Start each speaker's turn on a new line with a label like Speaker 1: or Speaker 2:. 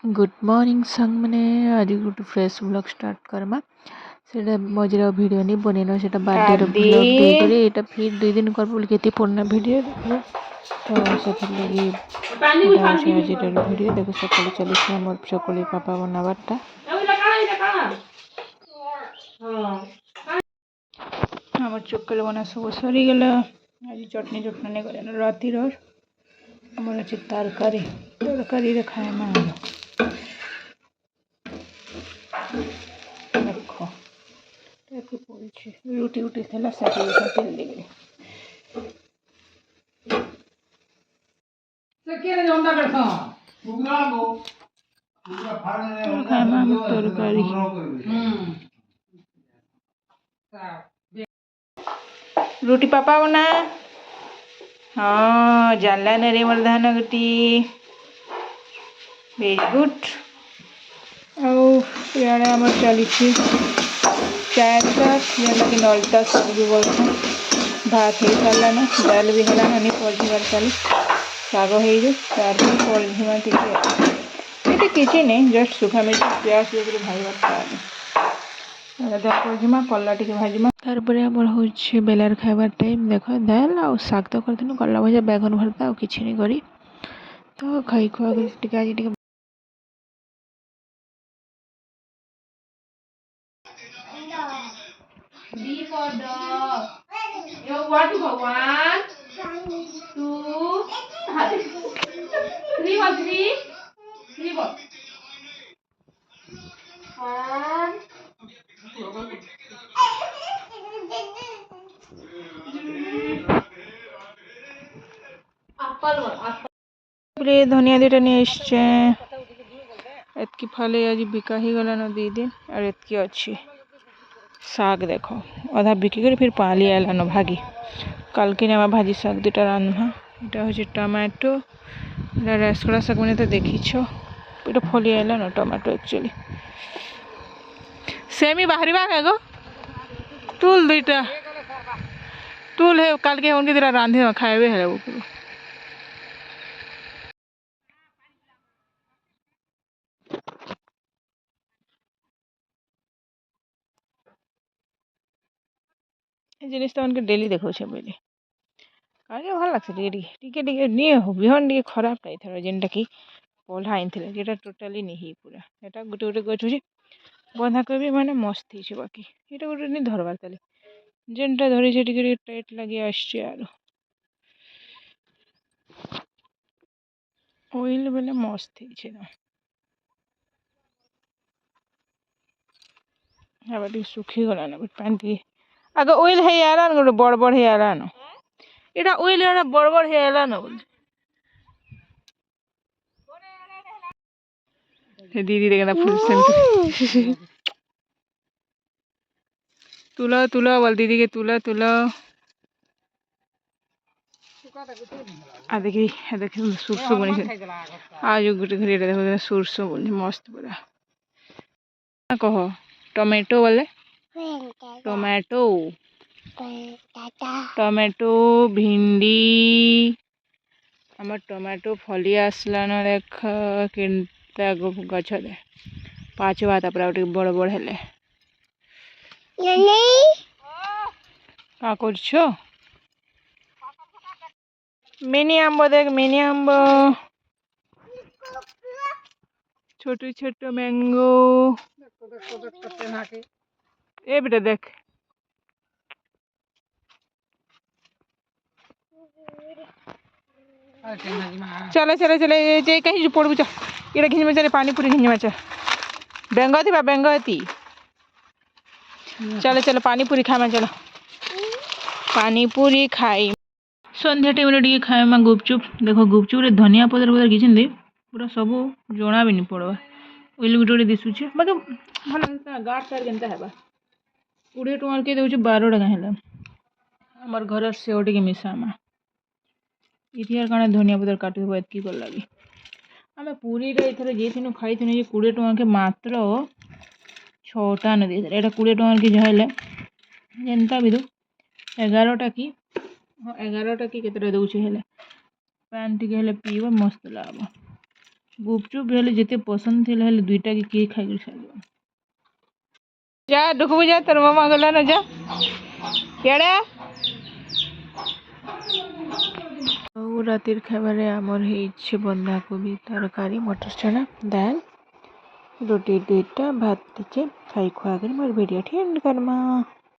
Speaker 1: Good morning संग मैंने आज गोटे फ्रेश ब्लॉग स्टार्ट करमा से मझे वीडियो नहीं बनना से बर्थडे ब्लॉग देकर यहाँ फिर 2 दिन कर बोल के पुराना वीडियो देखो तो लगी आज वीडियो देखो सकाल चली मोर चकली पापा बनाबारटा आम चकली बना सब सरीगला आज चटनी चटना नहीं कर राति आमर अच्छे तरकारी तरकारी खाएमा देख रुटी उटी थी तेल देगी तरकारी रुटी पापा बना हाँ जानला न रे मोर धान गुटी वेरी गुड आम चली चार जेनटा कि नलता सब बस भात हो सारा ना दाल भी है नहीं पलझिबार चली शाग हो तार पलझिमा टे किसी नहीं जस्ट सुखा मिर्च प्याज भाजबार पलझिमा कला टे भाजमा तारपर आमर हो बेलार खाइबार टाइम देख दाल आ शाग तो कर कला भजा बैगन भरता कि नहीं करी तो खाई खुआ आज D for dog. You want to go 1, 2, 3 for 3. 3 for 1. Apple. धनिया दुटा नहीं एतकी फाले आज बिका ही गला न 2 दिन और एतकी अच्छी शाग देख अधा बिकिक फिर पाली आलान भागी कल के आम भाजी शाग दुटा रान्धा यहाँ हूँ टमाटो रासकड़ा शाग मैंने तो देखी ये फली आलान टमाटो एक्चुअली सेमी बाहरी है गो टूल 2टा टूल है कल के उनके दुटा रांधे खाए है जिनिस तो उनके डेली देखो बोले अरे भल लगे टे बिहन टे खराब टाइम जेनटा कि पढ़ा आनी जेटा टोटाली नहीं पूरा यहाँ गोटे गोटे गच हो बंधाकोबी माने मस्त ही बाकी ये गोटे नहीं धरबार ताली जेनटा धरी टे टाइट लगे आर ऑयल बेले मस्त है सुखी गला ना पानी टे आगे ऑयल है आला गोटे बड़ बड़ है आलान এটা ওইল এটা বড় বড় হয়ে এলা না বলছি दीदी देखना फुल सेंटर तुला तुला बोल दीदी के तुला तुला आ देखी सुरसो बनी आज गोटे घर देखो सुरसो बनी मस्त पूरा कह टमेटो बोले टमेटो टमेटो भिंडी आम टमेटो फली आसलान देख केनता गछ दे पाचवा तापर बड़ बड़ हेले का करछ मिनी आंब देख मिनी आंब छोटो छोटो मैंगो ए बेटा देख चले चले चले जे कहीं पड़ू चल ये घिंजमा चले पानी पूरी घिंजमा चल बेंग थी बेंग थी चलो चलो पानी पूरी खाए चलो पानी पूरी खाई सन्ध्या टाइम टे खाए गुपचुप देखो गुपचुप रे धनिया पदर पदर घिंचते पूरा सब जना भी नहीं पड़वा ओइल गोटे दिशुचे मतलब भल गाठ तार केनता है 20 टଙ୍କା के दे 12 टका है आमर घर सेव टे मिसामा इतिहार कारण धनिया पदर काटुब एतकी कर लगी आम पूरी एथर जे खाई 20 टଙ୍କା के मात्र 6टा न दे यहाँ 20 टଙ୍କା की जहाँ जेनता भी दो 11टा कि हाँ 11टा कि केतटा दौचे हेले पान टिके हेले पीब मस्त लग गुपचुप हेले जिते पसंद थिला हेले दुईटा के किए खाई सारी जा डुकबू जा तोर मामा गला न जा केड़े ଆଉ ରାତିର ଖାଇବାରେ ଆମର ହେଇଛି ବନ୍ଧାକୋବି ତରକାରୀ ମଟର ଚଣା ଦାଲ रोटी दुईटा भात ଟିକେ ଖାଇ ଖୁଆକରି ମୋର ଭିଡ଼ିଓଟି ଏଣ୍ଡ କର୍ମା।